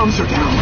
alarms are down.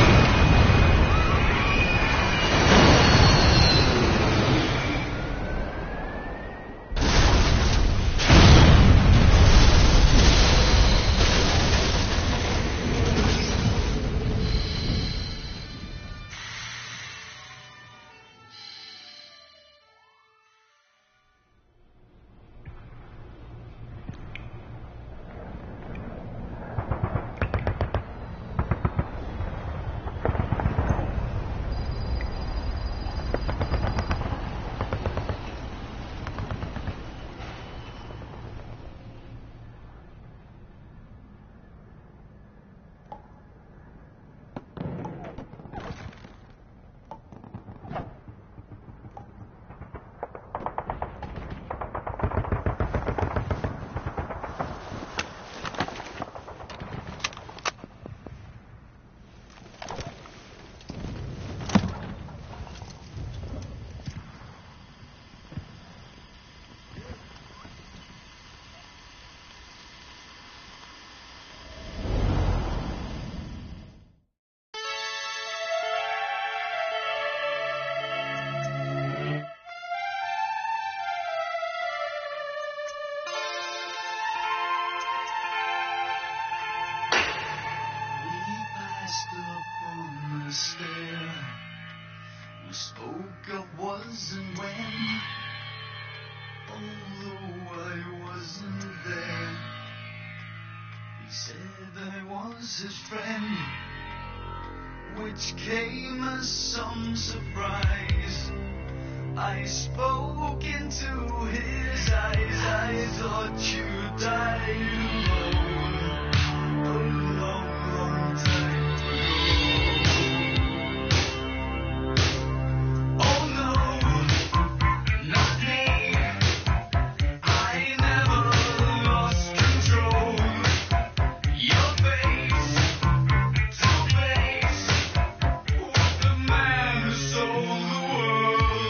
His friend, which came as some surprise. I spoke into his eyes. I thought you died alone a long, long time ago. Oh no, not me. I never lost control. Your face to face with the man who sold the world.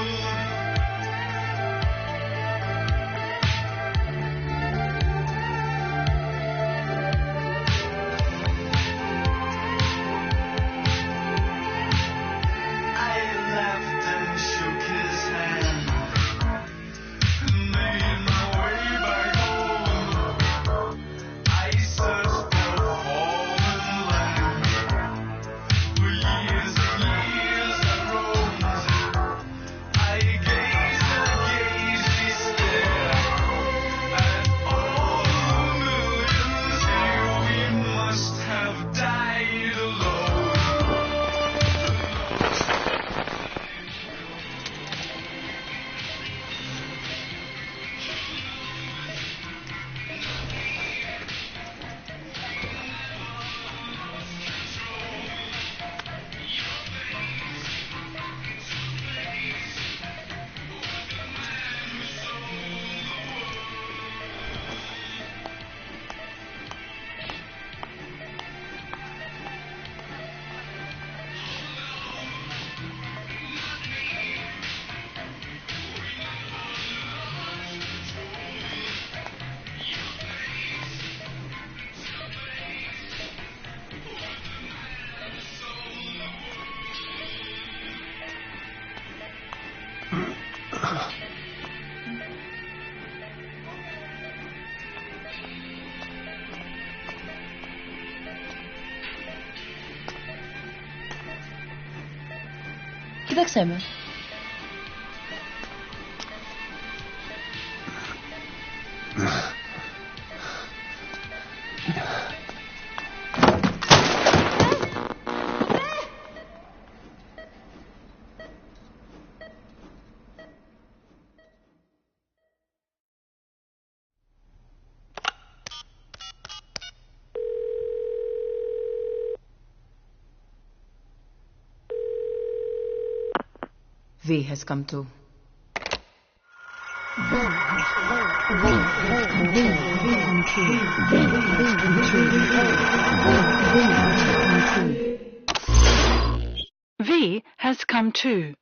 I laughed and shook his hand and made my way back home. I searched for foreign land. For years and years I roamed. I gazed and gazed despair at all the millions here. We must have died alone. Κοίταξέ με. V has come to. V has come too.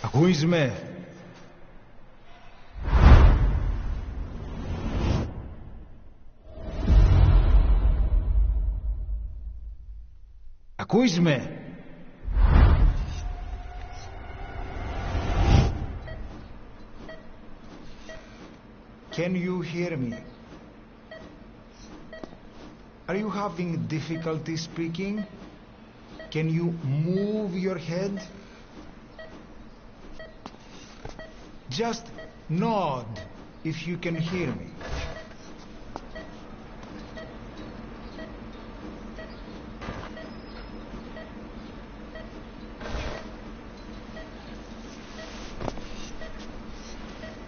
Ακούεις με? Ακούεις με? Can you hear me? Are you having difficulty speaking? Can you move your head? Just nod if you can hear me.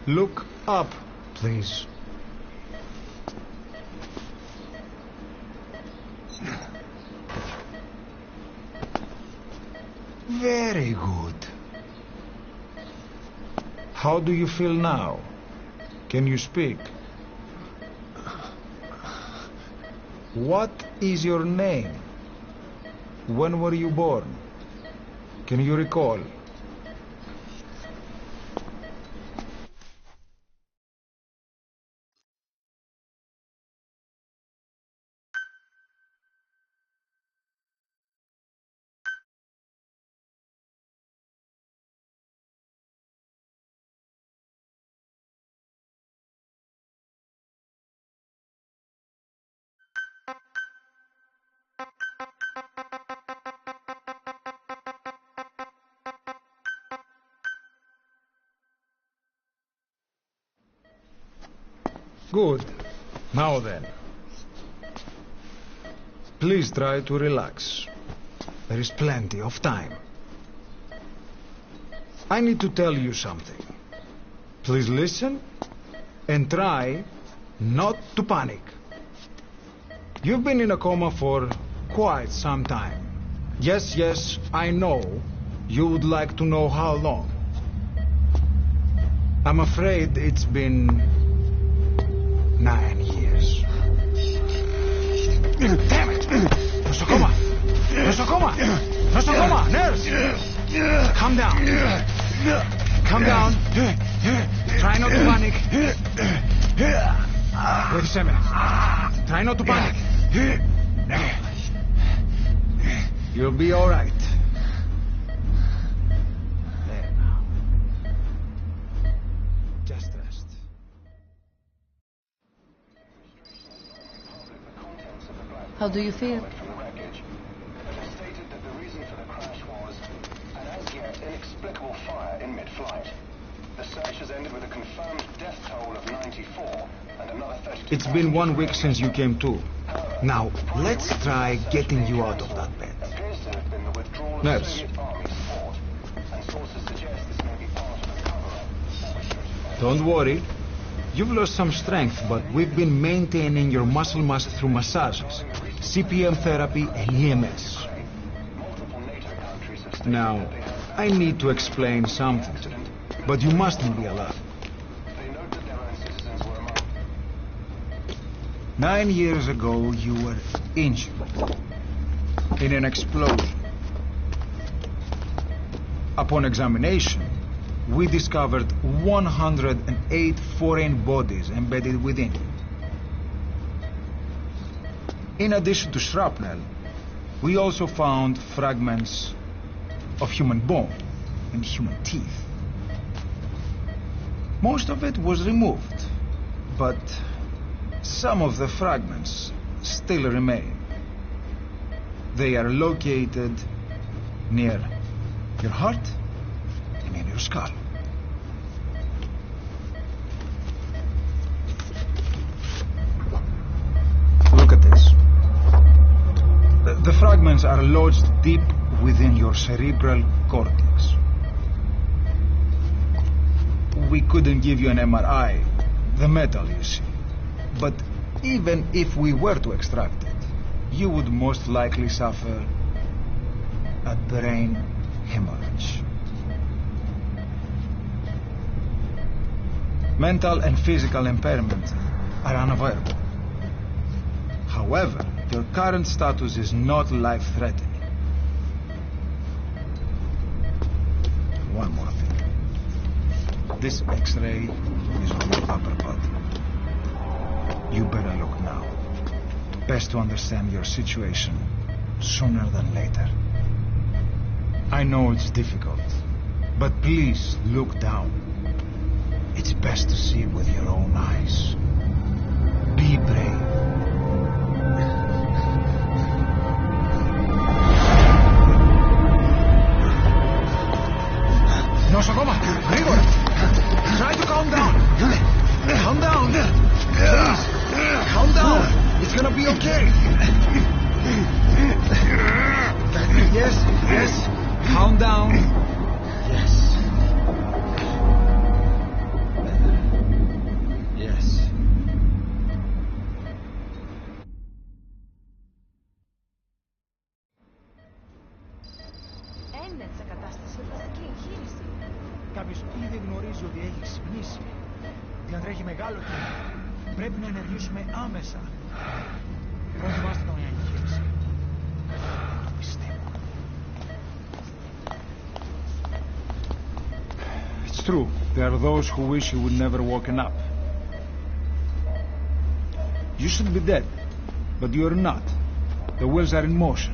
Look up, please. Very good. How do you feel now? Can you speak? What is your name? When were you born? Can you recall? Good. Now then. Please try to relax. There is plenty of time. I need to tell you something. Please listen and try not to panic. You've been in a coma for quite some time. Yes, I know you would like to know how long. I'm afraid it's been 9 years. Damn it! Nosocoma! Nosocoma! Nosocoma! Nurse! Calm down. Calm down. Try not to panic. Wait a minute. Try not to panic. You'll be all right. There now. Just rest. How do you feel? From the wreckage, it was stated that the reason for the crash was an as yet inexplicable fire in mid-flight. The search has ended with a confirmed death toll of 94 and another 32. It's been 1 week since you came to. Now, let's try getting you out of that bed. Appears to have been the withdrawal Nurse. of Soviet Army support, and sources suggest this may be part of a cover-up. Don't worry. You've lost some strength, but we've been maintaining your muscle mass through massages, CPM therapy, and EMS. Multiple NATO countries have stated Now, that they have I need to explain something to you, but you mustn't be alarmed. they note that their own citizens were among 9 years ago, you were injured in an explosion. Upon examination, we discovered 108 foreign bodies embedded within. In addition to shrapnel, we also found fragments of human bone and human teeth. Most of it was removed, but some of the fragments still remain. They are located near your heart and in your skull. Look at this. The fragments are lodged deep within your cerebral cortex. We couldn't give you an MRI, the metal, you see. But even if we were to extract it, you would most likely suffer a brain hemorrhage. Mental and physical impairment are unavoidable. However, your current status is not life-threatening. One more thing. This X-ray is of your upper body. You better look now. Best to understand your situation sooner than later. I know it's difficult, but please look down. It's best to see with your own eyes. Be brave. Nosokoma, γρήγορα. Try to calm down. Calm down. Please, calm down. It's gonna be okay. Yes, yes. Calm down. Yes. Yes. Έμεινε σε κατάσταση ορθαστική εγχείρηση. Κάποιος ήδη γνωρίζει ότι έχει ξυπνήσει. Διατρέχει μεγάλο κίνδυνο. Πρέπει να ενεργήσουμε άμεσα. Προετοιμάστε τον για εγχείρηση. Το πιστεύω. It's true. There are those who wish you would never woken up. You should be dead, but you're not. The wheels are in motion.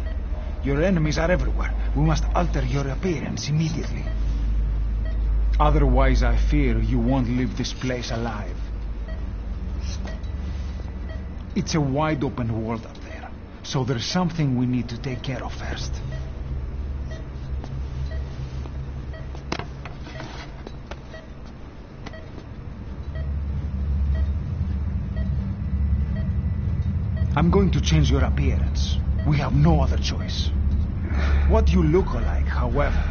Your enemies are everywhere. We must alter your appearance immediately. Otherwise, I fear you won't leave this place alive. It's a wide open world up there, so there's something we need to take care of first. I'm going to change your appearance. We have no other choice. What you look like, however,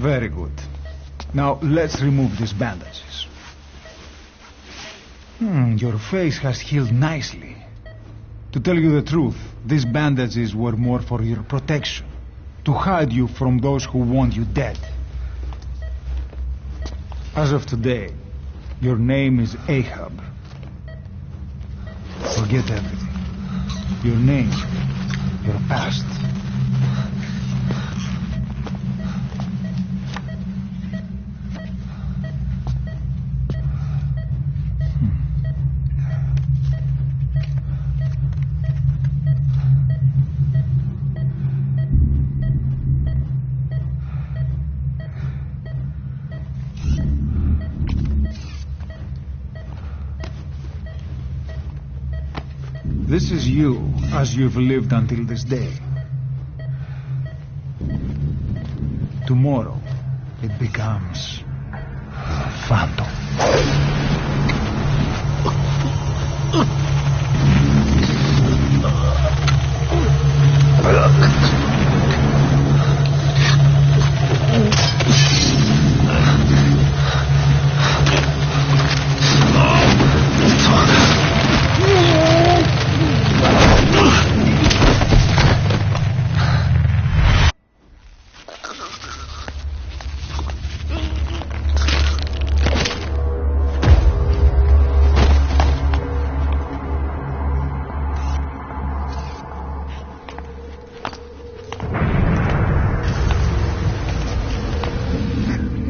Very good. Now, let's remove these bandages. Your face has healed nicely. To tell you the truth, these bandages were more for your protection, to hide you from those who want you dead. As of today, your name is Ahab. Forget everything. Your name, your past. This is you, as you've lived until this day. Tomorrow, it becomes a phantom.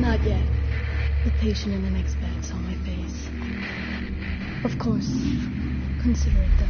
Not yet. The patient in the next bed saw my face. Of course, consider it done.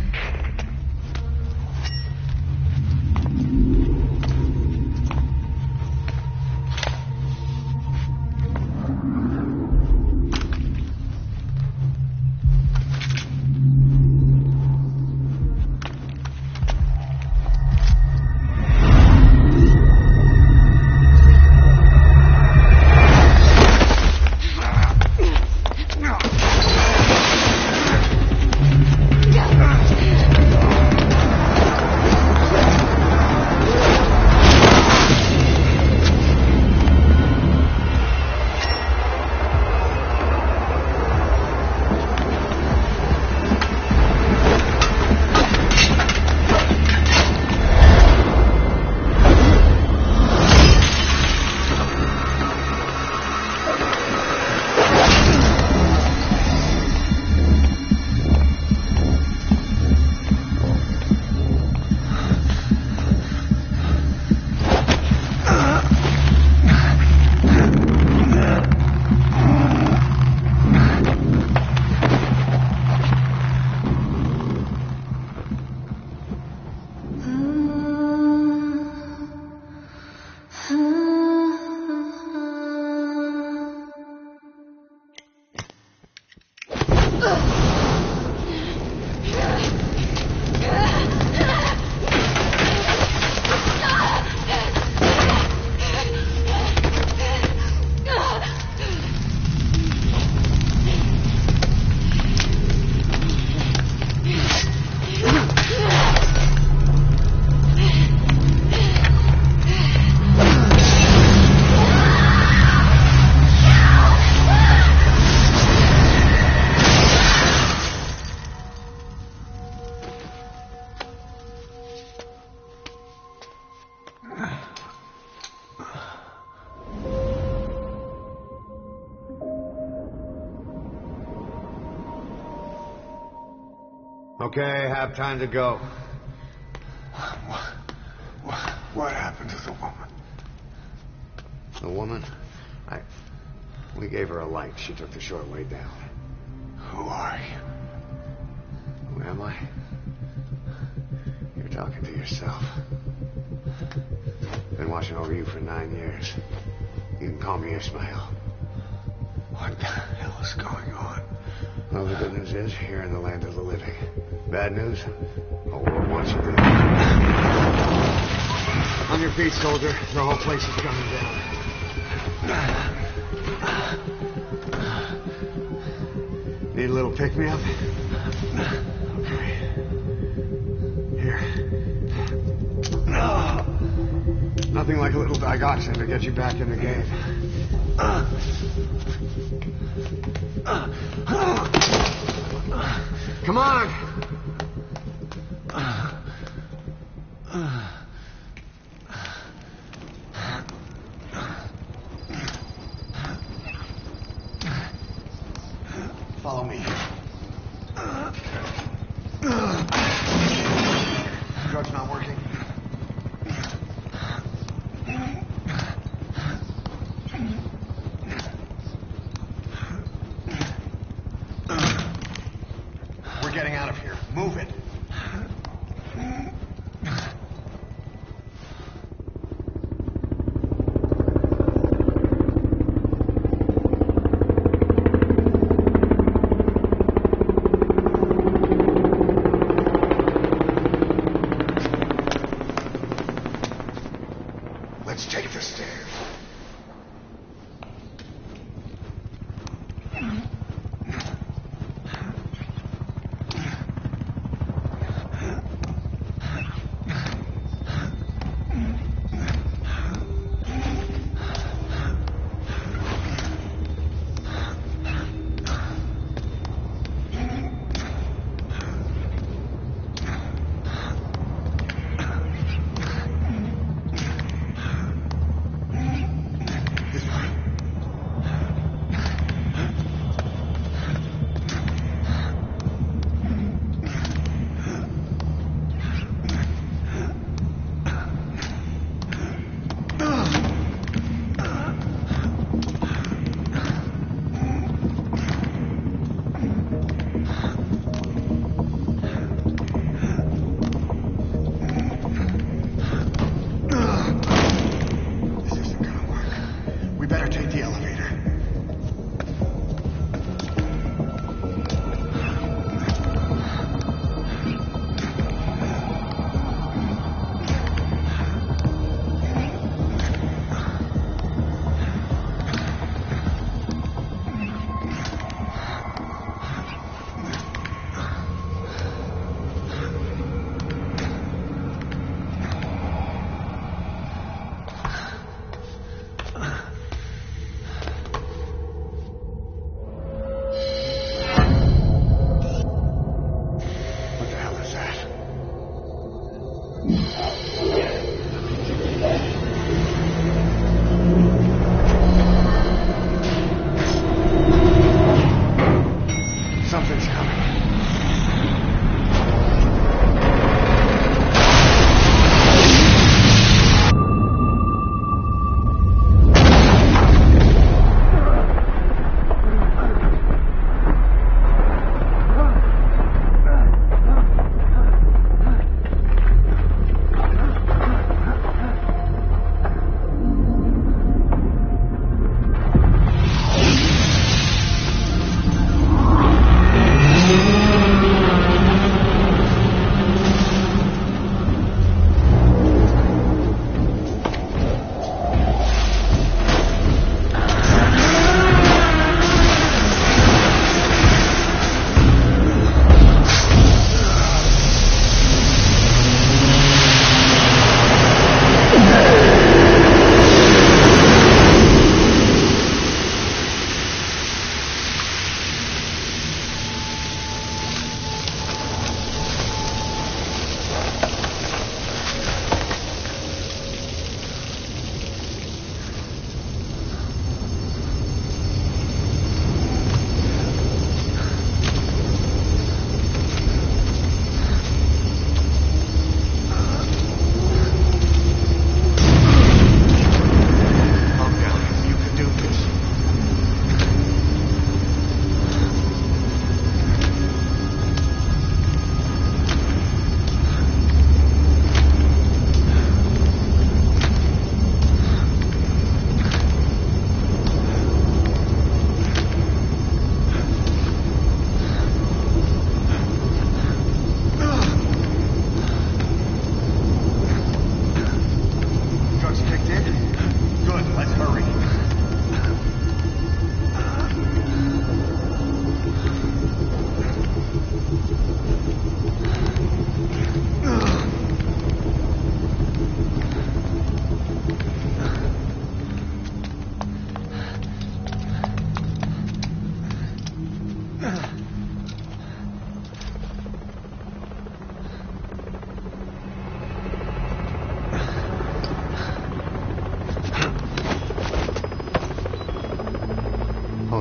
Okay, have time to go. What happened to the woman? The woman? We gave her a light. She took the short way down. Who are you? Who am I? You're talking to yourself. Been watching over you for 9 years. You can call me Ishmael. What the hell is going on? Well, the good news is, you're in the land of the living. Bad news? The world wants you dead. On your feet, soldier. The whole place is coming down. Need a little pick-me-up? Okay. Here. Nothing like a little dioxin to get you back in the game. Come on! Follow me. Drug's not working. We're getting out of here. Move it. Let's take the stairs.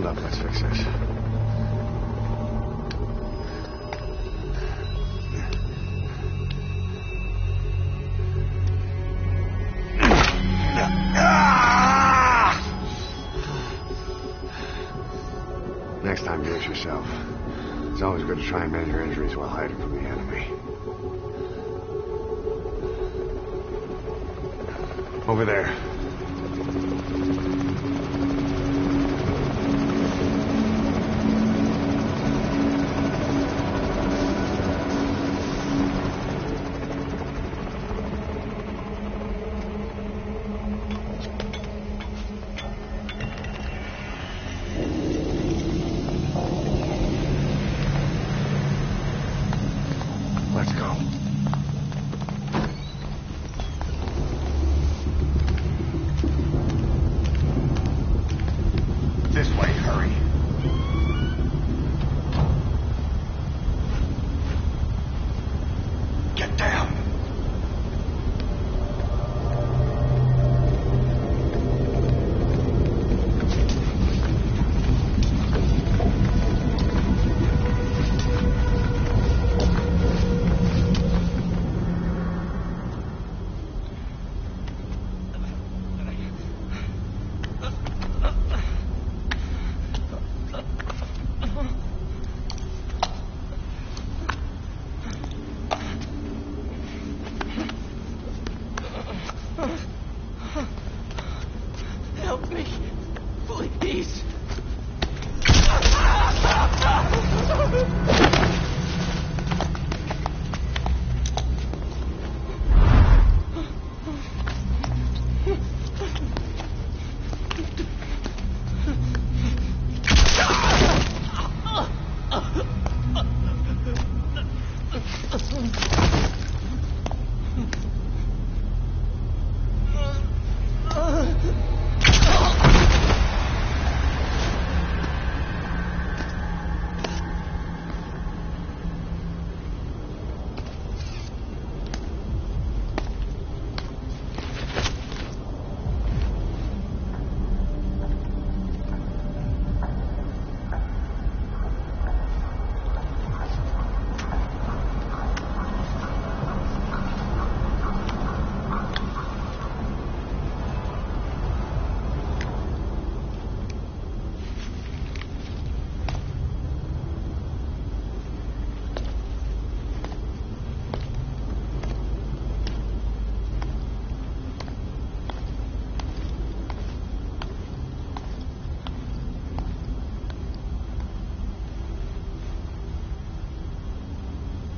wound up. Let's fix this. Next time, do it yourself. It's always good to try and mend your injuries while hiding from the enemy. Over there. Let's go. This way, hurry. Get down. Help me, please.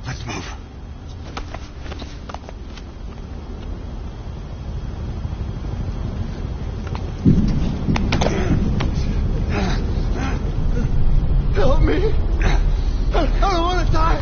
Let's move. Help me! I don't want to die!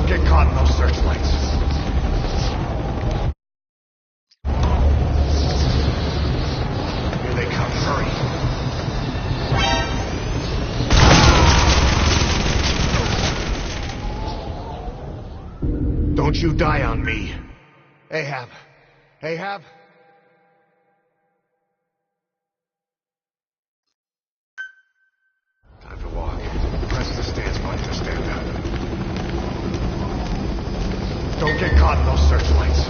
Get caught in those searchlights. Here they come. Hurry. Don't you die on me. Ahab. Ahab. Time to walk. Press the stance button to stand up. Don't get caught in those searchlights.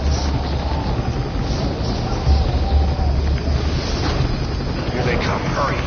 Here they come. Hurry.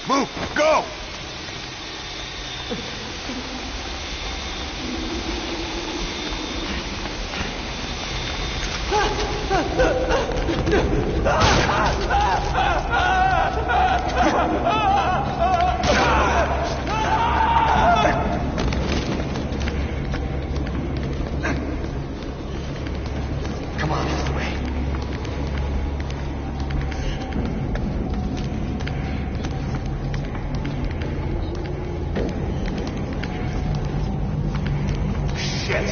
Move! Go! Come on, this way. Shit!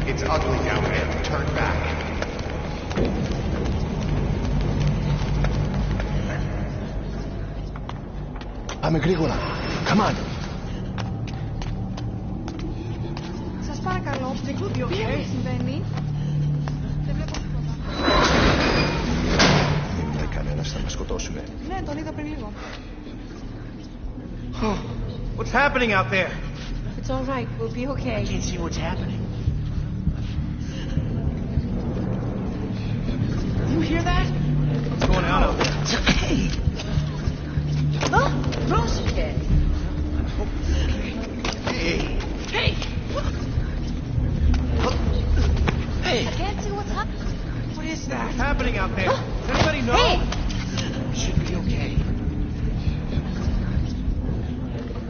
It's ugly down there. Turn back. Πάμε γρήγορα. Come on. Σας παρακαλώ, τι συμβαίνει. Δεν βλέπω τίποτα. Κανένας θα μας σκοτώσουνε. Ναι, τον είδα πριν λίγο. What's happening out there? It's all right, we'll be okay. I can't see what's happening. You hear that? What's going on out there? Hey! Huh? Rose again. Hey! Hey! Hey! I can't see what's happening. What is that? What's happening out there? Does anybody know? Hey! We should be okay.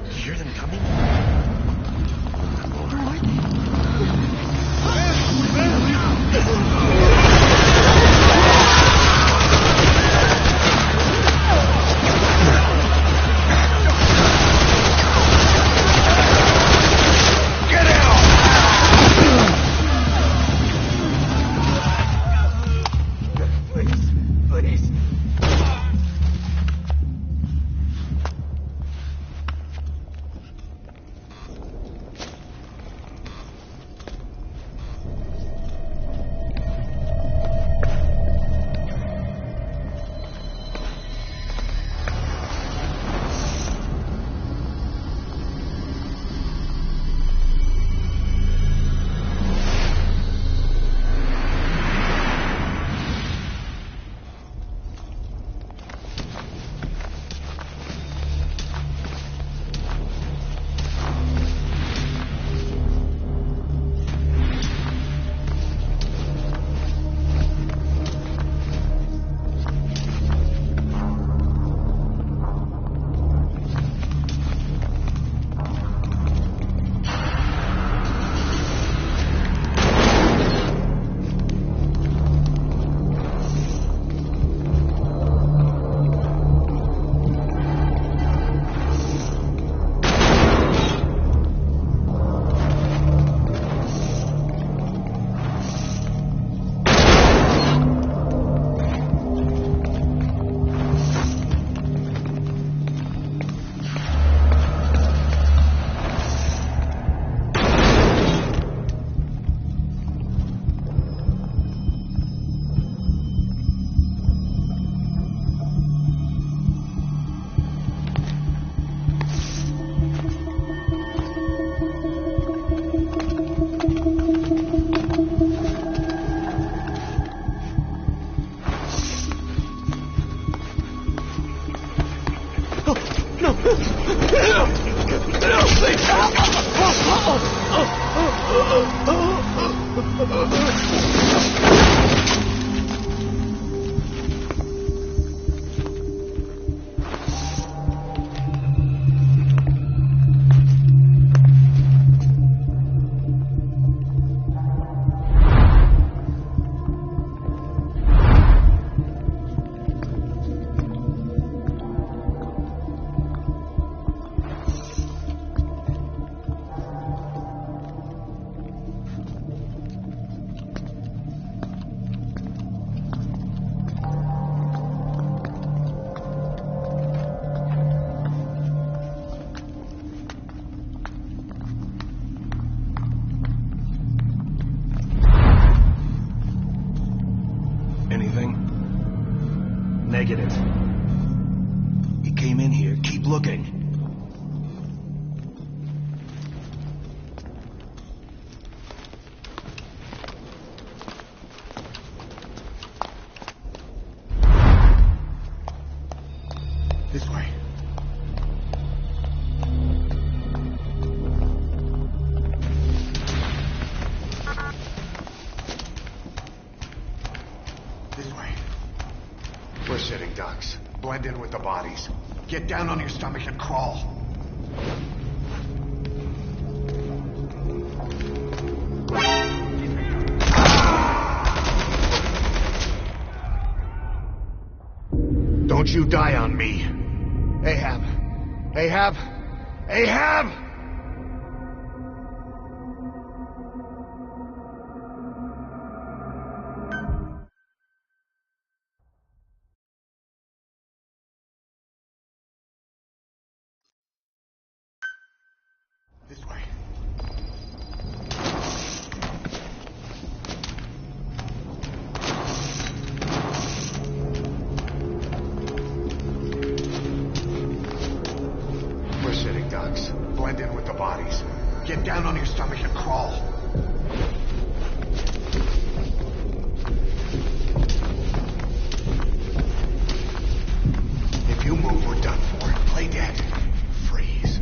You hear them coming? Where are they? No! Anything? Negative. He came in here. Keep looking. This way. This way. We're sitting ducks. Blend in with the bodies. Get down on your stomach and crawl. Don't you die on me. Ahab. Ahab. Ahab! This way. We're sitting ducks. Blend in with the bodies. Get down on your stomach and crawl. If you move, we're done for. Play dead. Freeze.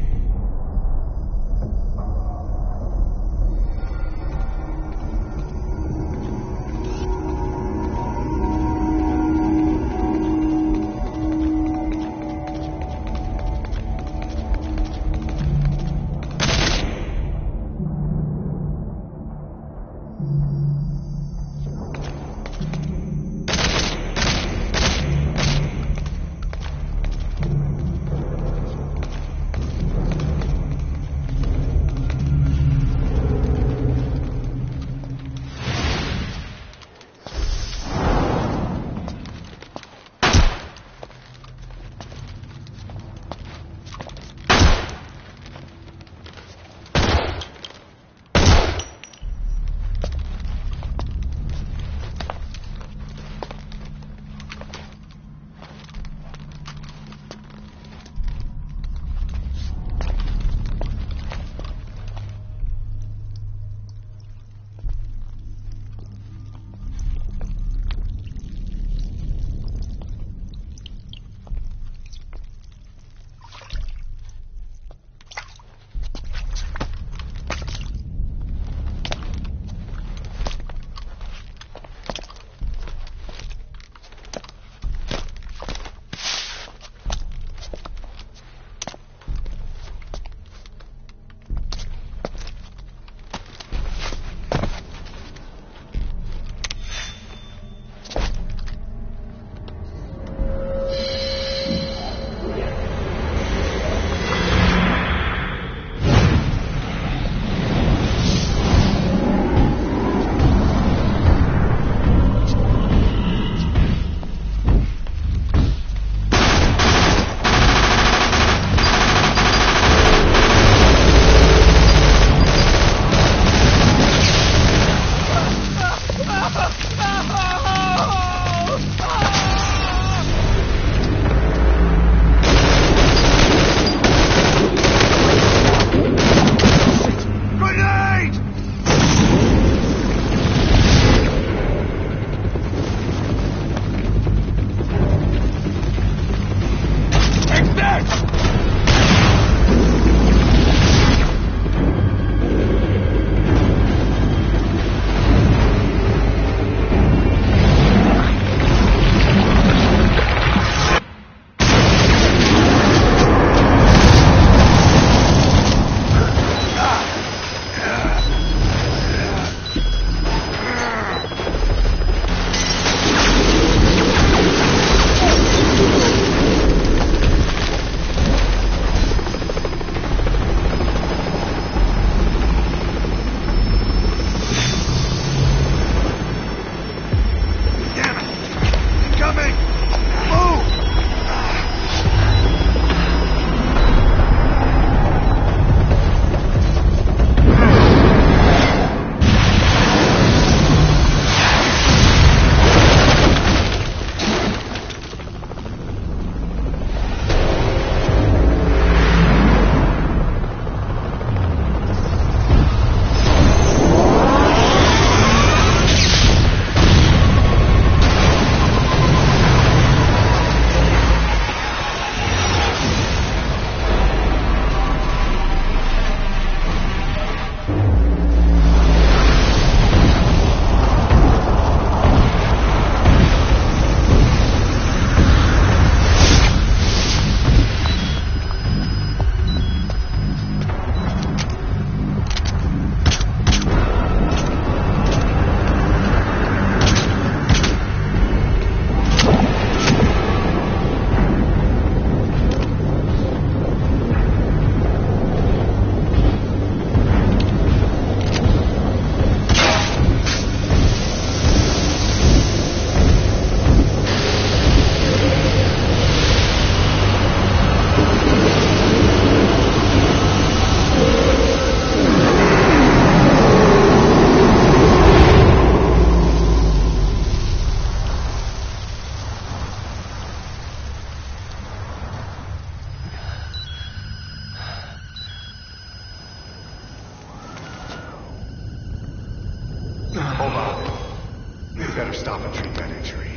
stop and treat that injury.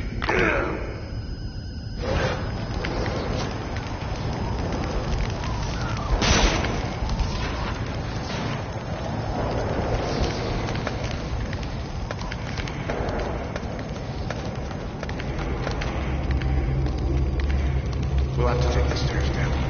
We'll have to take the stairs down.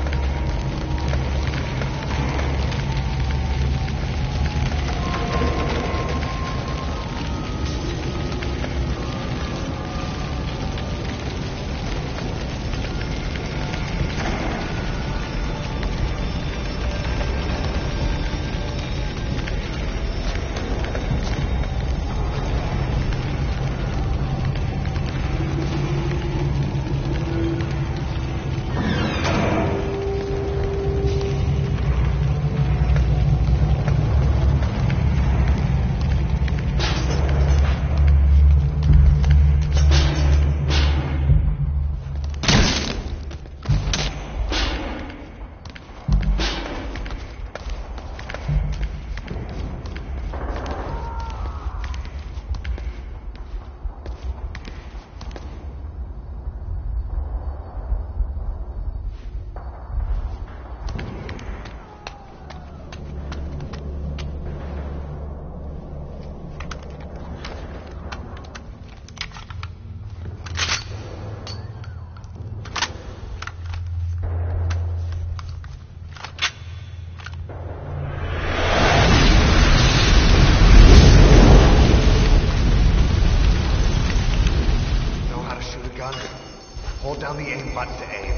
Hold down the aim button to aim,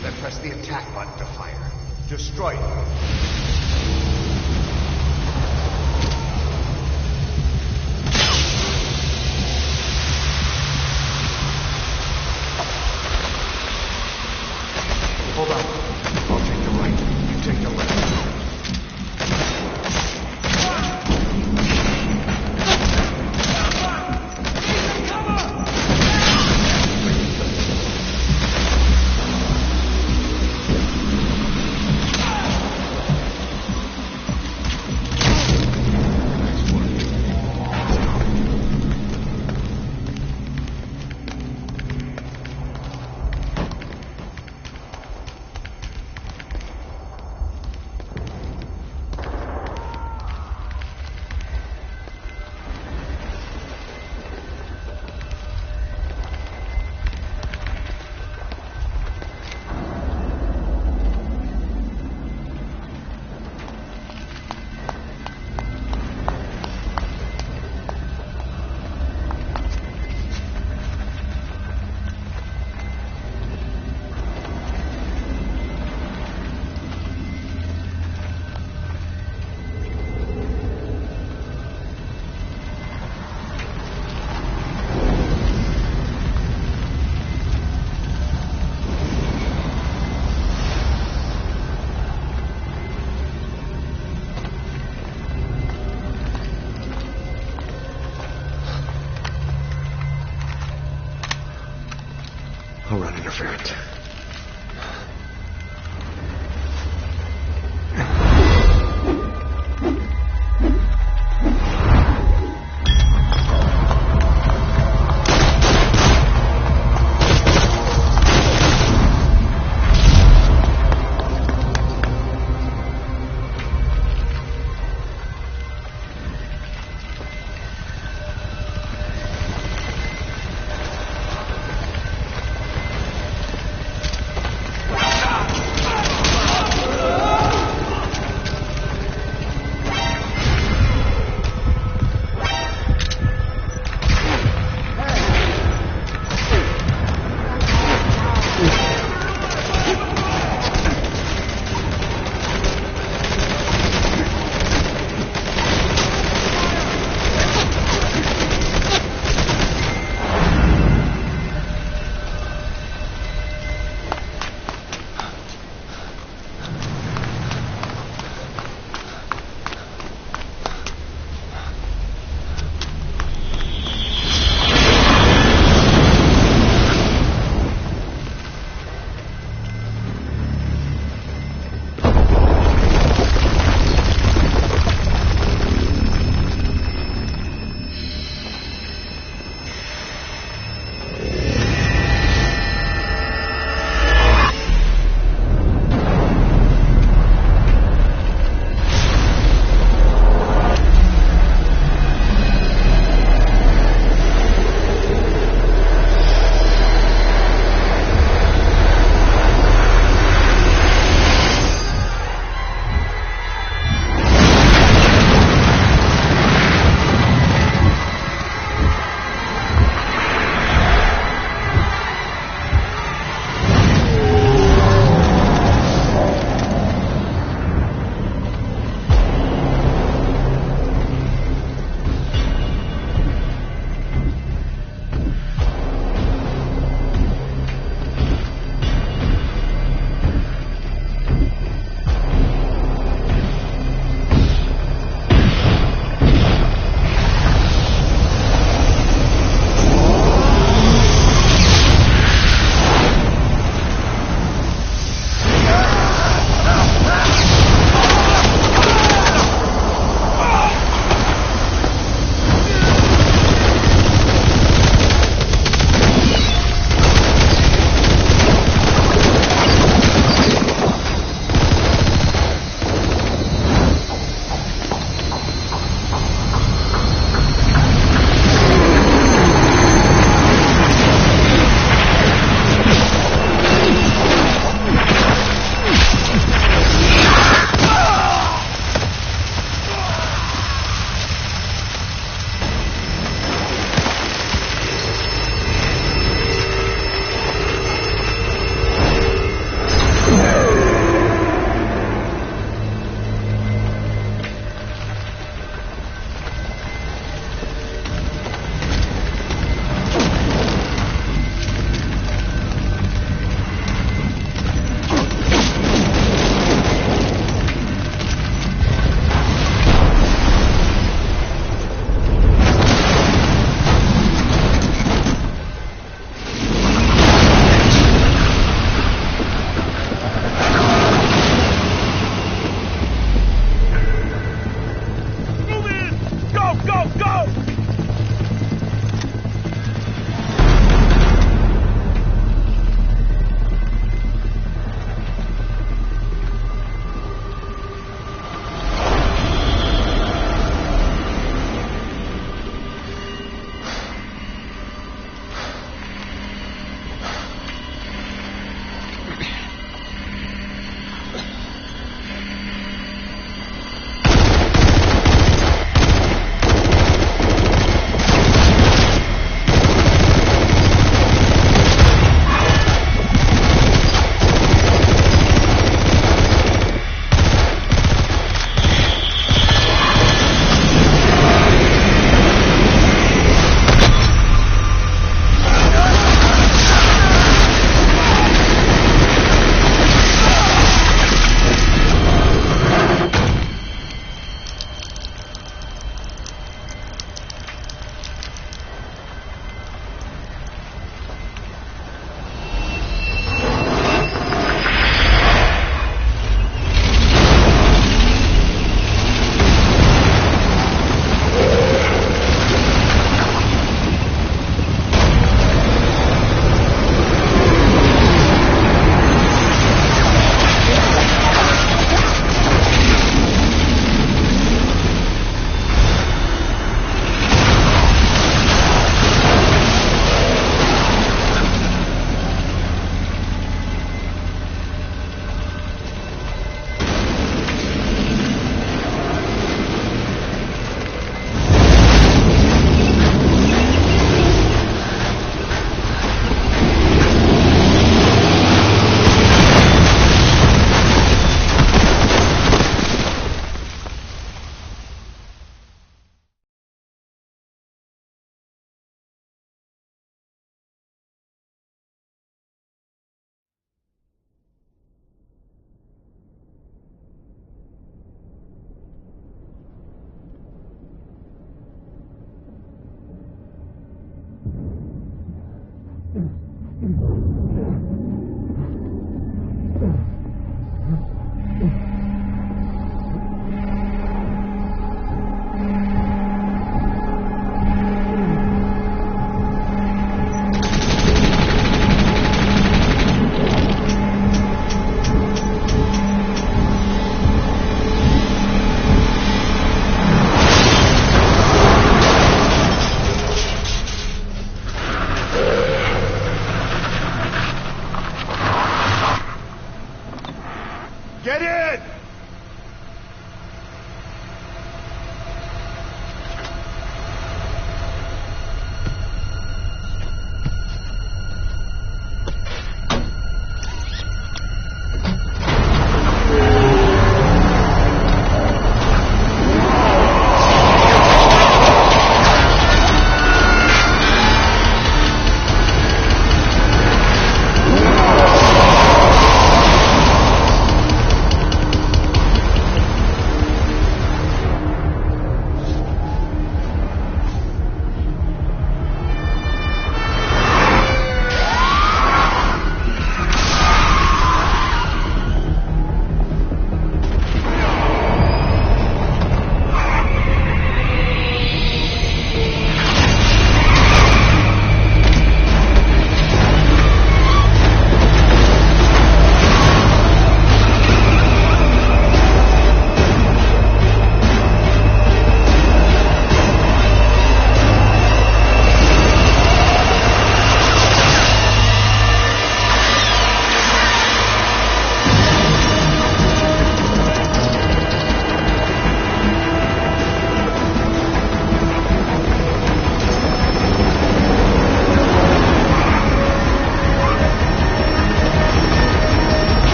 then press the attack button to fire. Destroy it. Hold on. I'll take the right. You take the left.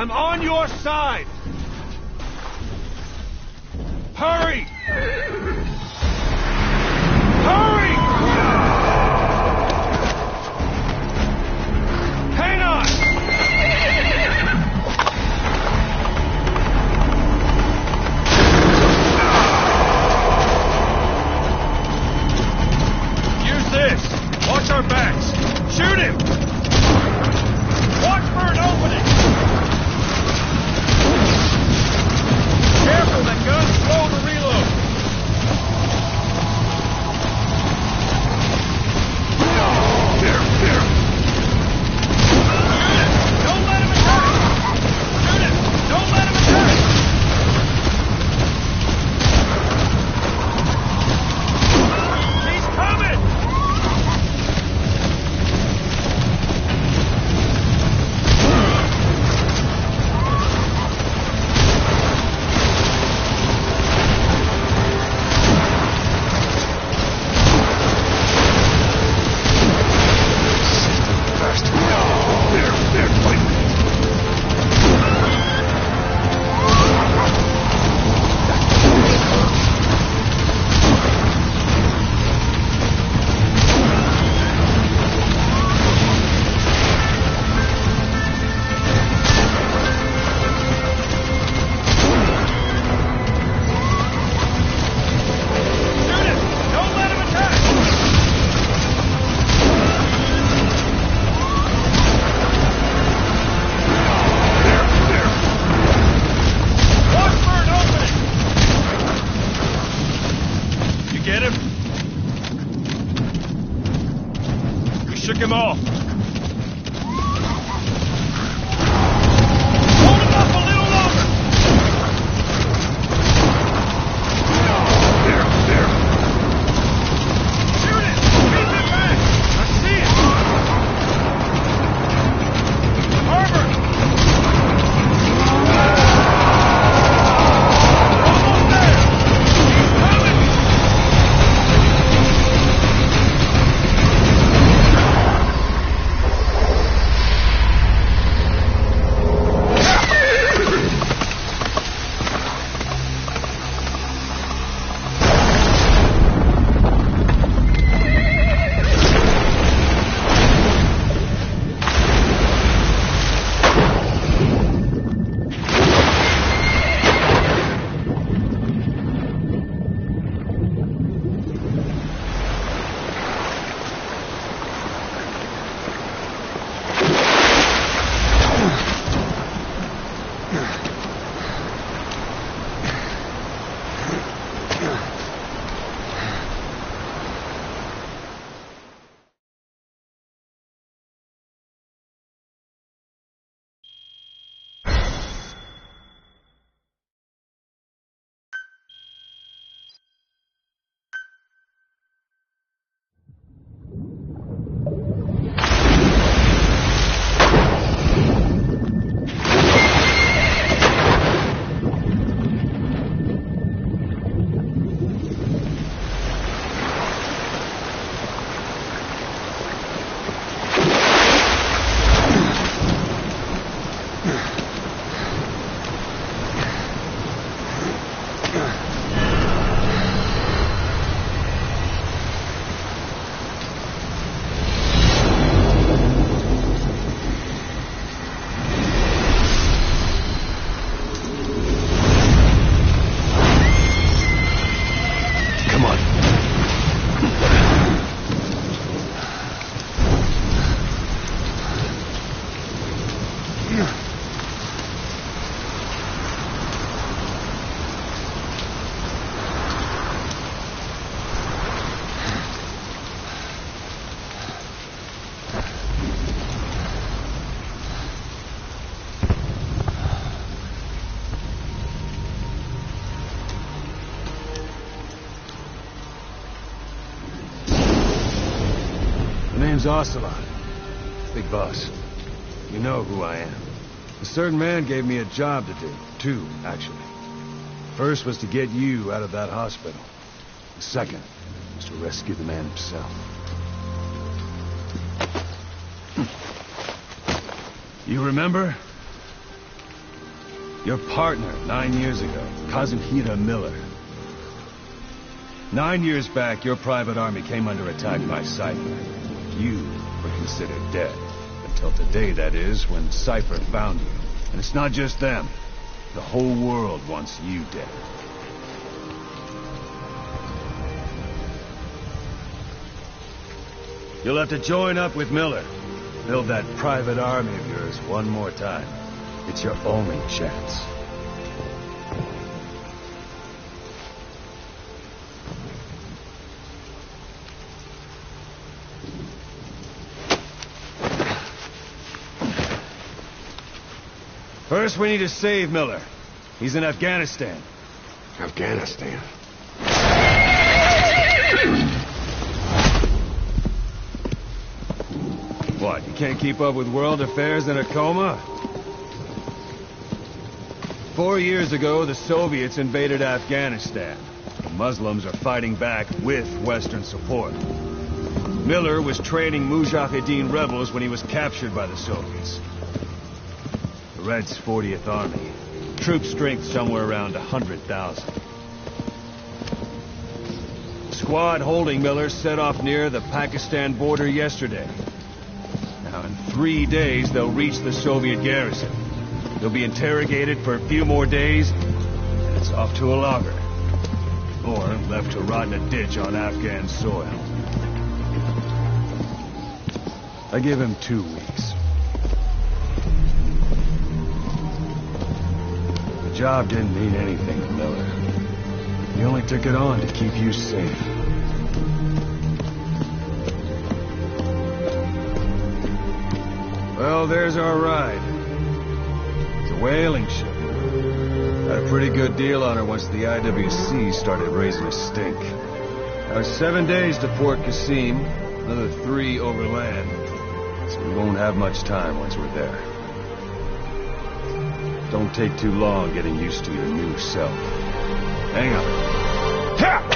I'm on your side! Hurry! Hurry! Hang on! Use this! Watch our backs! Shoot him! Watch for an opening! Careful, that gun's slow to reload! There! Shoot him! Don't let him attack! Shoot him! Don't let him attack! He's coming! Shook him off. Hold him up a little longer. There. Shoot it. Keep it back. I see it. Harbor. Almost there. He's coming. Name's Ocelot. Big boss. You know who I am. A certain man gave me a job to do. Two, actually. First was to get you out of that hospital. The second was to rescue the man himself. You remember? Your partner, 9 years ago, Kazuhira Miller. 9 years back, your private army came under attack by Cypher. You were considered dead. Until today, that is, when Cypher found you. And it's not just them. The whole world wants you dead. You'll have to join up with Miller. Build that private army of yours one more time. It's your only chance. First, we need to save Miller. He's in Afghanistan. Afghanistan? What, you can't keep up with world affairs in a coma? 4 years ago, the Soviets invaded Afghanistan. The Muslims are fighting back with Western support. Miller was training Mujahideen rebels when he was captured by the Soviets. The Red's 40th Army. Troop strength somewhere around 100,000. The squad holding Miller set off near the Pakistan border yesterday. Now, in 3 days, they'll reach the Soviet garrison. They'll be interrogated for a few more days, and it's off to a lager. Or left to rot in a ditch on Afghan soil. I give him 2 weeks. The job didn't mean anything to Miller. He only took it on to keep you safe. Well, there's our ride. It's a whaling ship. Had a pretty good deal on her once the IWC started raising a stink. Now 7 days to Port Qasim, another 3 overland. So we won't have much time once we're there. Don't take too long getting used to your new self. Hang on. Ha!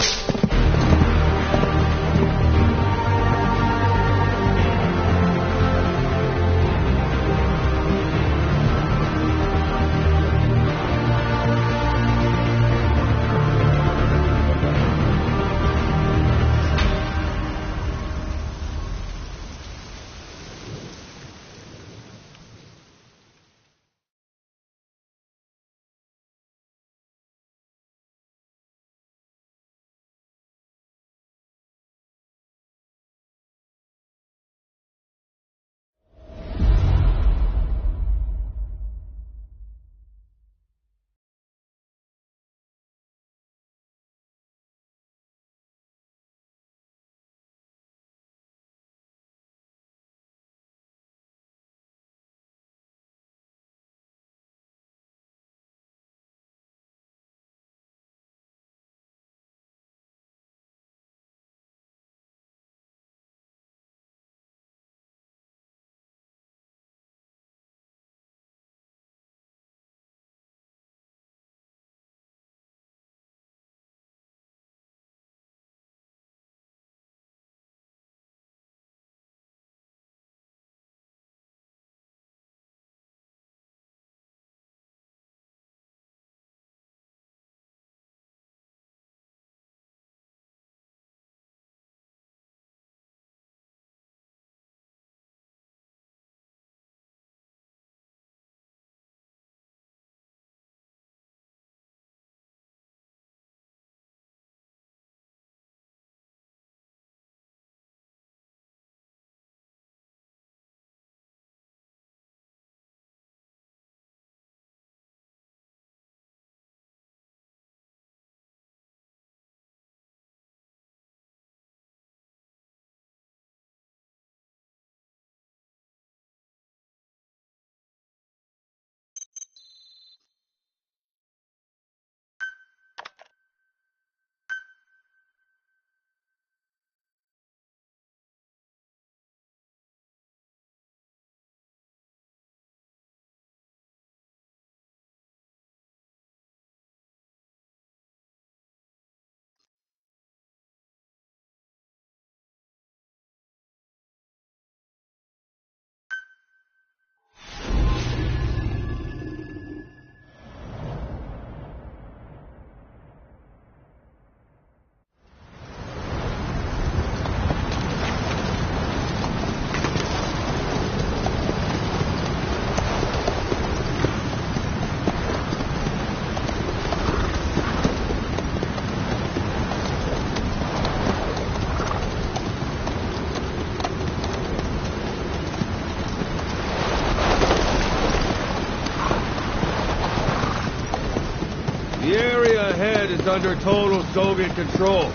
said is under total Soviet control.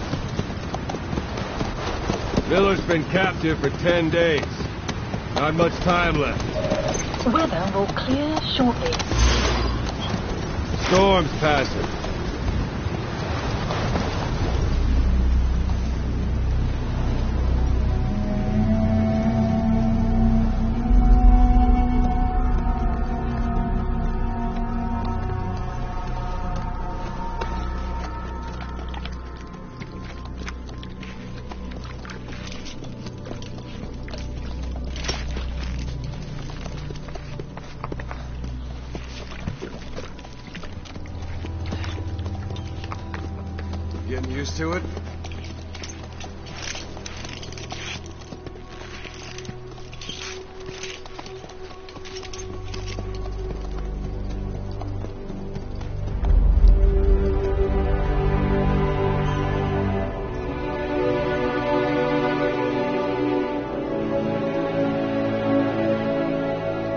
Miller's been captive for 10 days. Not much time left. Weather will clear shortly. Storm's passing. Getting used to it?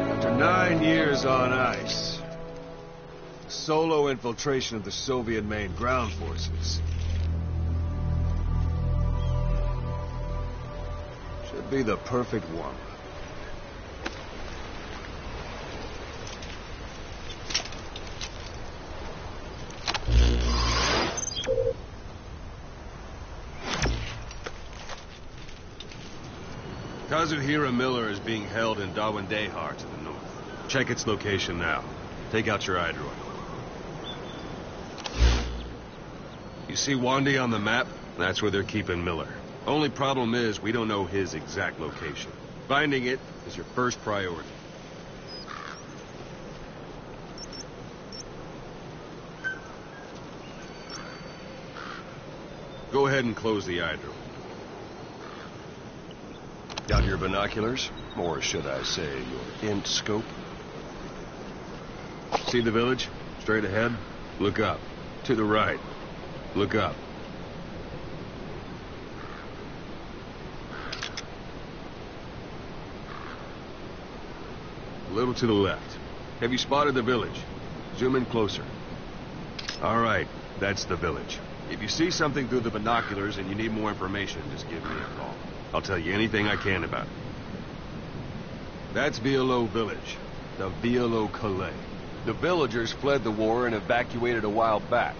After 9 years on ice, solo infiltration of the Soviet main ground forces. Should be the perfect one. Kazuhira Miller is being held in Dawandehar to the north. Check its location now. Take out your iDroid. You see Wandi on the map? That's where they're keeping Miller. Only problem is, we don't know his exact location. Finding it is your first priority. Go ahead and close the iDroid. Got your binoculars? Or should I say, your int scope? See the village? Straight ahead? Look up. To the right. Look up. A little to the left. Have you spotted the village? Zoom in closer. All right, that's the village. If you see something through the binoculars and you need more information, just give me a call. I'll tell you anything I can about it. That's Violo Village. The Violo Calais. The villagers fled the war and evacuated a while back.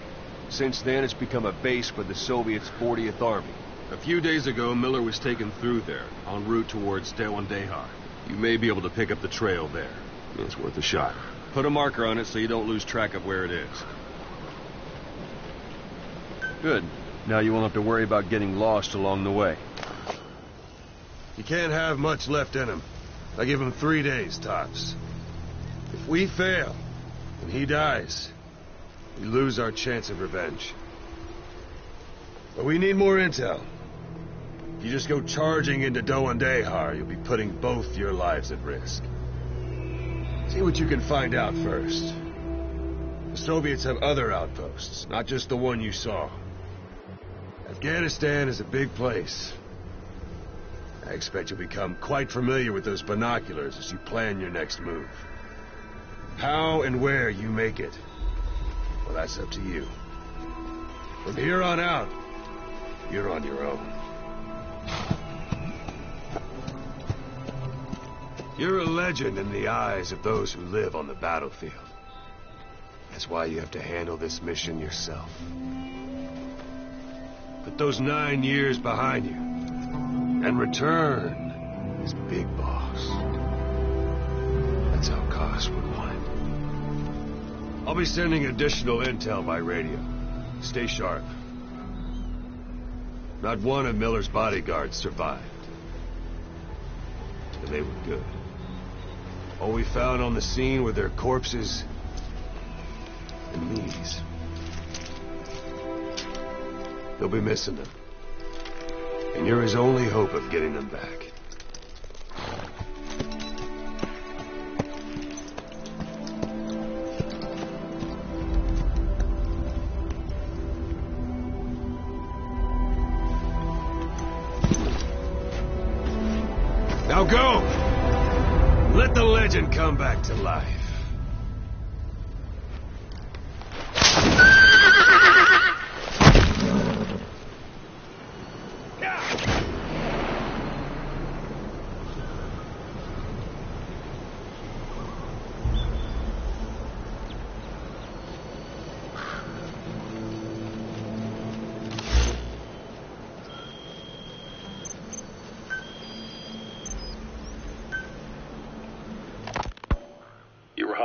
Since then, it's become a base for the Soviets' 40th Army. A few days ago, Miller was taken through there, en route towards Dawandehar. You may be able to pick up the trail there. It's worth a shot. Put a marker on it so you don't lose track of where it is. Good. Now you won't have to worry about getting lost along the way. You can't have much left in him. I give him 3 days, tops. If we fail, and he dies, we lose our chance of revenge. But we need more intel. If you just go charging into Dawandehar, you'll be putting both your lives at risk. See what you can find out first. The Soviets have other outposts, not just the one you saw. Afghanistan is a big place. I expect you'll become quite familiar with those binoculars as you plan your next move. How and where you make it, well, that's up to you. From here on out, you're on your own. You're a legend in the eyes of those who live on the battlefield. That's why you have to handle this mission yourself. Put those 9 years behind you, and return as Big Boss. That's how Koss would want it. I'll be sending additional intel by radio. Stay sharp. Not one of Miller's bodyguards survived. And they were good. All we found on the scene were their corpses and knees. They'll be missing them. And you're his only hope of getting them back. Now go! Let the legend come back to life.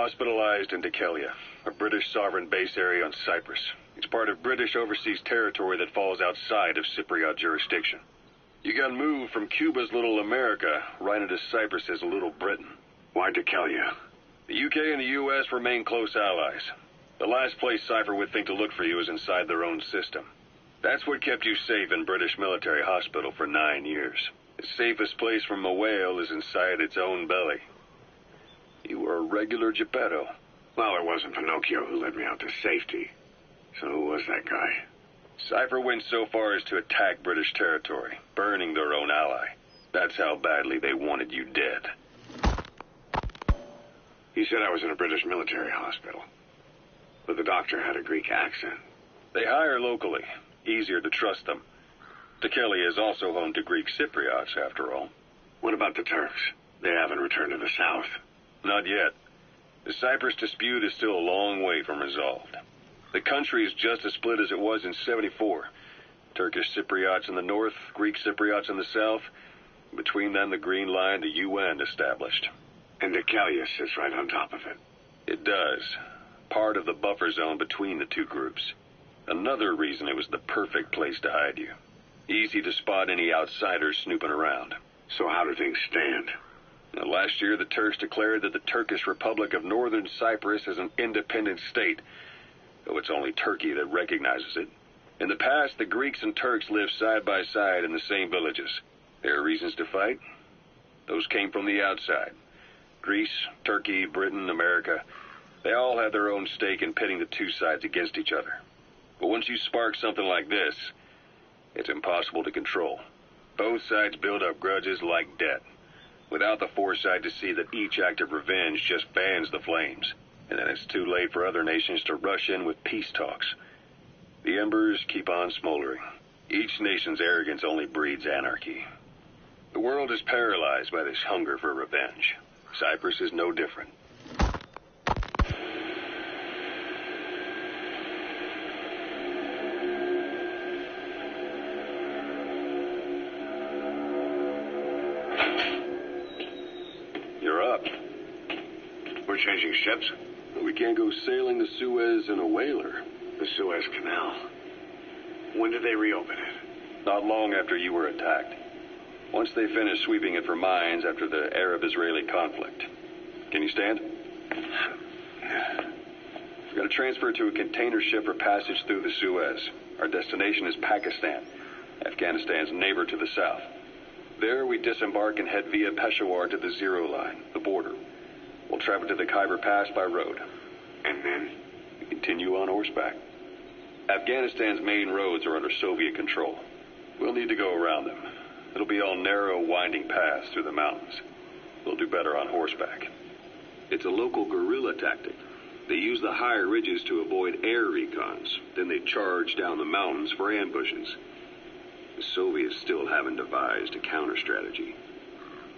hospitalized in Dikelia, a British sovereign base area on Cyprus. It's part of British overseas territory that falls outside of Cypriot jurisdiction. You got moved from Cuba's Little America right into Cyprus's Little Britain. Why Dikelia? The UK and the US remain close allies. The last place Cypher would think to look for you is inside their own system. That's what kept you safe in British military hospital for 9 years. The safest place from a whale is inside its own belly. You were a regular Geppetto. Well, it wasn't Pinocchio who led me out to safety. So who was that guy? Cypher went so far as to attack British territory, burning their own ally. That's how badly they wanted you dead. He said I was in a British military hospital. But the doctor had a Greek accent. They hire locally. Easier to trust them. Dikelia is also home to Greek Cypriots, after all. What about the Turks? They haven't returned to the south. Not yet. The Cyprus dispute is still a long way from resolved. The country is just as split as it was in '74. Turkish Cypriots in the north, Greek Cypriots in the south. Between them, the Green Line, the UN established. And Dikelia sits right on top of it. It does. Part of the buffer zone between the two groups. Another reason it was the perfect place to hide you. Easy to spot any outsiders snooping around. So how do things stand? Now, last year, the Turks declared that the Turkish Republic of Northern Cyprus is an independent state, though it's only Turkey that recognizes it. In the past, the Greeks and Turks lived side by side in the same villages. There are reasons to fight. Those came from the outside. Greece, Turkey, Britain, America, they all had their own stake in pitting the two sides against each other. But once you spark something like this, it's impossible to control. Both sides build up grudges like debt, without the foresight to see that each act of revenge just fans the flames, and then it's too late for other nations to rush in with peace talks. The embers keep on smoldering. Each nation's arrogance only breeds anarchy. The world is paralyzed by this hunger for revenge. Cyprus is no different. You're up. We're changing ships? We can't go sailing the Suez in a whaler. The Suez Canal. When did they reopen it? Not long after you were attacked. Once they finished sweeping it for mines after the Arab-Israeli conflict. Can you stand? We're going to transfer to a container ship for passage through the Suez. Our destination is Pakistan, Afghanistan's neighbor to the south. There we disembark and head via Peshawar to the Zero Line, the border. We'll travel to the Khyber Pass by road. And then? We continue on horseback. Afghanistan's main roads are under Soviet control. We'll need to go around them. It'll be all narrow, winding paths through the mountains. We'll do better on horseback. It's a local guerrilla tactic. They use the higher ridges to avoid air recons. Then they charge down the mountains for ambushes. The Soviets still haven't devised a counter-strategy.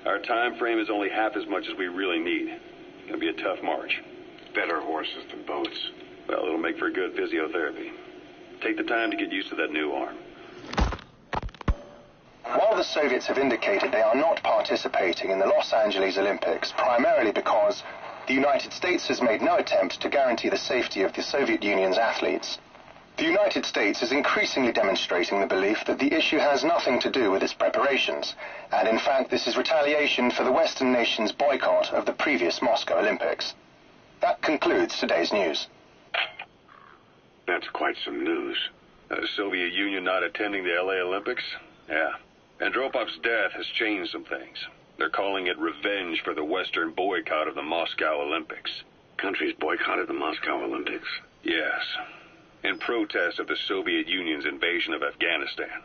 Our time frame is only half as much as we really need. It's going to be a tough march. Better horses than boats. Well, it'll make for good physiotherapy. Take the time to get used to that new arm. While the Soviets have indicated they are not participating in the Los Angeles Olympics, primarily because the United States has made no attempt to guarantee the safety of the Soviet Union's athletes, the United States is increasingly demonstrating the belief that the issue has nothing to do with its preparations, and in fact this is retaliation for the Western nations' boycott of the previous Moscow Olympics. That concludes today's news. That's quite some news. The Soviet Union not attending the LA Olympics? Yeah. Andropov's death has changed some things. They're calling it revenge for the Western boycott of the Moscow Olympics. Countries boycotted the Moscow Olympics? Yes. In protest of the Soviet Union's invasion of Afghanistan.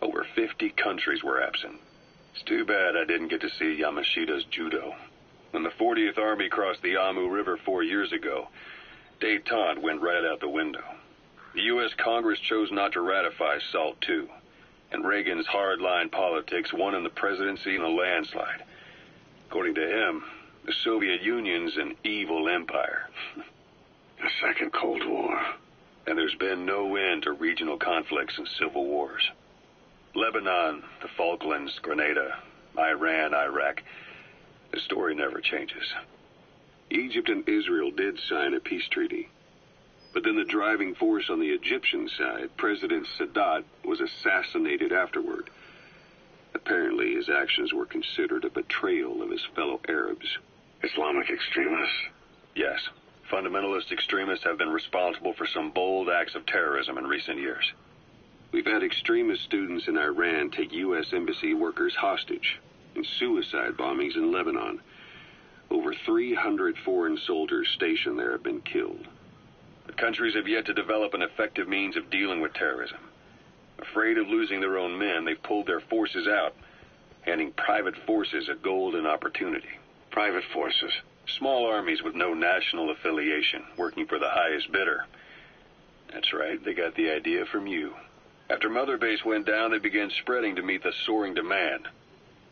Over 50 countries were absent. It's too bad I didn't get to see Yamashita's judo. When the 40th Army crossed the Amu River 4 years ago, détente went right out the window. The U.S. Congress chose not to ratify SALT II, and Reagan's hardline politics won him the presidency in a landslide. According to him, the Soviet Union's an evil empire. A second Cold War. And there's been no end to regional conflicts and civil wars. Lebanon, the Falklands, Grenada, Iran, Iraq. The story never changes. Egypt and Israel did sign a peace treaty. But then the driving force on the Egyptian side, President Sadat, was assassinated afterward. Apparently, his actions were considered a betrayal of his fellow Arabs. Islamic extremists? Yes. Fundamentalist extremists have been responsible for some bold acts of terrorism in recent years. We've had extremist students in Iran take U.S. embassy workers hostage, and suicide bombings in Lebanon. Over 300 foreign soldiers stationed there have been killed. But countries have yet to develop an effective means of dealing with terrorism. Afraid of losing their own men, they've pulled their forces out, handing private forces a golden opportunity. Private forces? Small armies with no national affiliation, working for the highest bidder. That's right, they got the idea from you. After Mother Base went down, they began spreading to meet the soaring demand.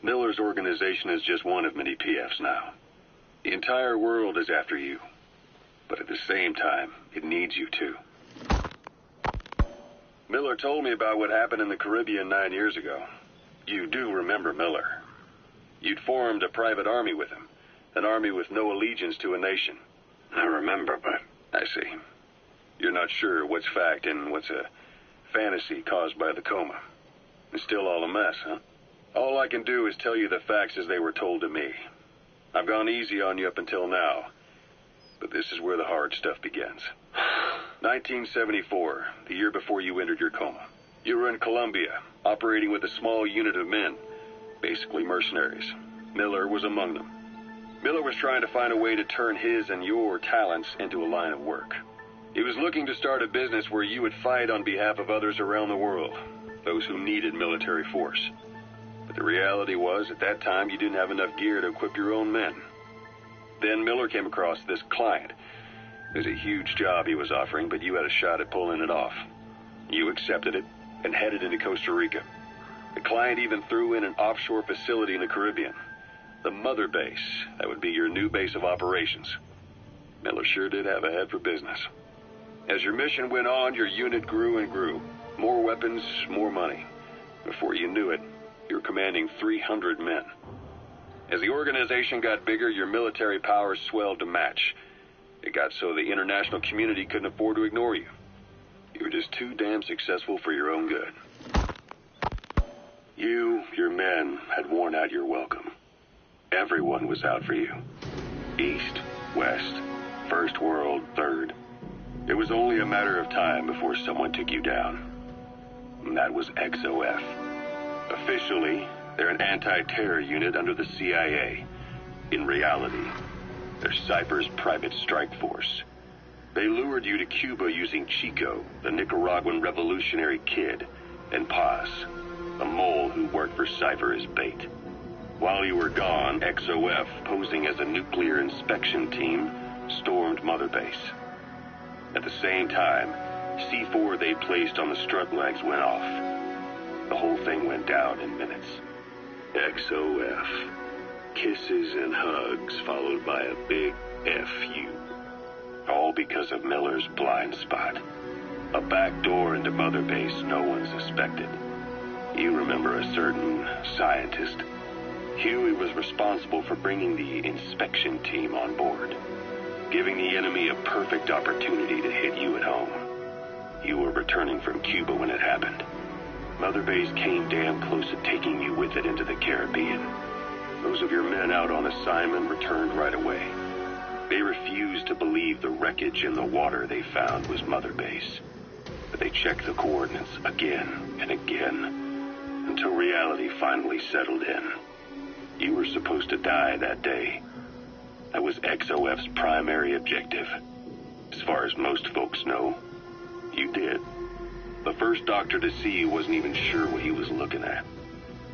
Miller's organization is just one of many PFs now. The entire world is after you. But at the same time, it needs you too. Miller told me about what happened in the Caribbean 9 years ago. You do remember Miller. You'd formed a private army with him. An army with no allegiance to a nation. I remember, but... I see. You're not sure what's fact and what's a fantasy caused by the coma. It's still all a mess, huh? All I can do is tell you the facts as they were told to me. I've gone easy on you up until now. But this is where the hard stuff begins. 1974, the year before you entered your coma. You were in Colombia, operating with a small unit of men, basically mercenaries. Miller was among them. Miller was trying to find a way to turn his and your talents into a line of work. He was looking to start a business where you would fight on behalf of others around the world, those who needed military force. But the reality was, at that time, you didn't have enough gear to equip your own men. Then Miller came across this client. It was a huge job he was offering, but you had a shot at pulling it off. You accepted it and headed into Costa Rica. The client even threw in an offshore facility in the Caribbean. The Mother Base, that would be your new base of operations. Miller sure did have a head for business. As your mission went on, your unit grew and grew. More weapons, more money. Before you knew it, you were commanding 300 men. As the organization got bigger, your military powers swelled to match. It got so the international community couldn't afford to ignore you. You were just too damn successful for your own good. You, your men, had worn out your welcome. Everyone was out for you. East, West, First World, Third. It was only a matter of time before someone took you down. And that was XOF. Officially, they're an anti-terror unit under the CIA. In reality, they're Cypher's private strike force. They lured you to Cuba using Chico, the Nicaraguan revolutionary kid, and Paz, a mole who worked for Cypher as bait. While you were gone, XOF, posing as a nuclear inspection team, stormed Mother Base. At the same time, C4 they placed on the strut legs went off. The whole thing went down in minutes. XOF. Kisses and hugs followed by a big FU. All because of Miller's blind spot. A back door into Mother Base no one suspected. You remember a certain scientist. Huey was responsible for bringing the inspection team on board, giving the enemy a perfect opportunity to hit you at home. You were returning from Cuba when it happened. Mother Base came damn close to taking you with it into the Caribbean. Those of your men out on assignment returned right away. They refused to believe the wreckage in the water they found was Mother Base. But they checked the coordinates again and again, until reality finally settled in. You were supposed to die that day. That was XOF's primary objective. As far as most folks know, you did. The first doctor to see you wasn't even sure what he was looking at.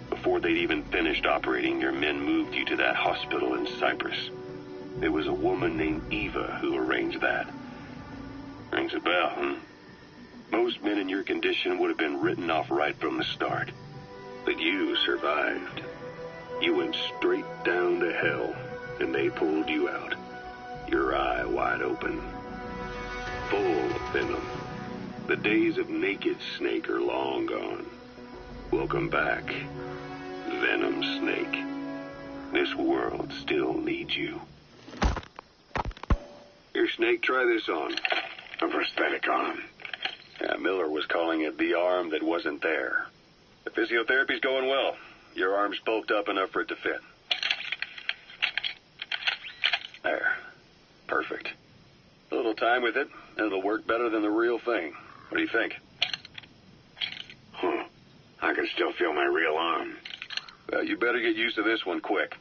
Before they'd even finished operating, your men moved you to that hospital in Cyprus. There was a woman named Eva who arranged that. Rings a bell, huh? Most men in your condition would have been written off right from the start. But you survived. You went straight down to hell, and they pulled you out. Your eye wide open. Full of venom. The days of naked Snake are long gone. Welcome back, Venom Snake. This world still needs you. Here, Snake, try this on. A prosthetic arm. Yeah, Miller was calling it the arm that wasn't there. The physiotherapy's going well. Your arm's bulked up enough for it to fit. There. Perfect. A little time with it, and it'll work better than the real thing. What do you think? Huh. I can still feel my real arm. Well, you better get used to this one quick.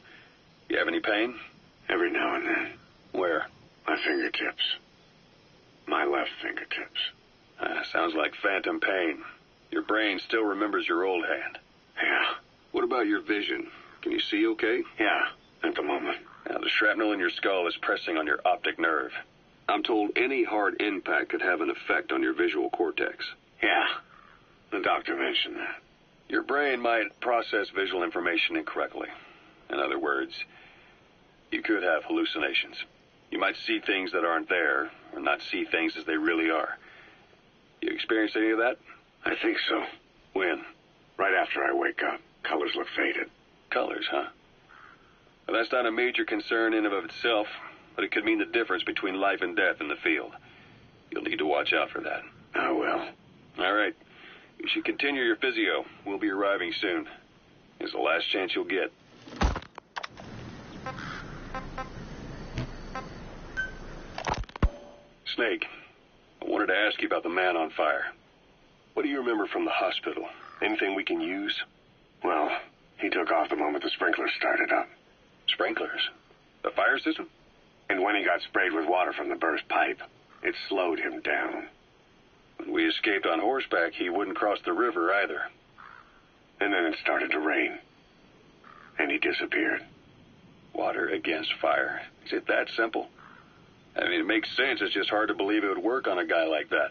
You have any pain? Every now and then. Where? My fingertips. My left fingertips. Sounds like phantom pain. Your brain still remembers your old hand. Yeah. What about your vision? Can you see okay? Yeah, at the moment. Now, the shrapnel in your skull is pressing on your optic nerve. I'm told any hard impact could have an effect on your visual cortex. Yeah. The doctor mentioned that. Your brain might process visual information incorrectly. In other words, you could have hallucinations. You might see things that aren't there, or not see things as they really are. You experienced any of that? I think so. When? Right after I wake up. Colors look faded. Colors, huh? Well, that's not a major concern in and of itself, but it could mean the difference between life and death in the field. You'll need to watch out for that. I will. All right. You should continue your physio. We'll be arriving soon. It's the last chance you'll get. Snake, I wanted to ask you about the man on fire. What do you remember from the hospital? Anything we can use? Well, he took off the moment the sprinklers started up. Sprinklers? The fire system? And when he got sprayed with water from the burst pipe, it slowed him down. When we escaped on horseback, he wouldn't cross the river either. And then it started to rain. And he disappeared. Water against fire. Is it that simple? I mean, it makes sense. It's just hard to believe it would work on a guy like that.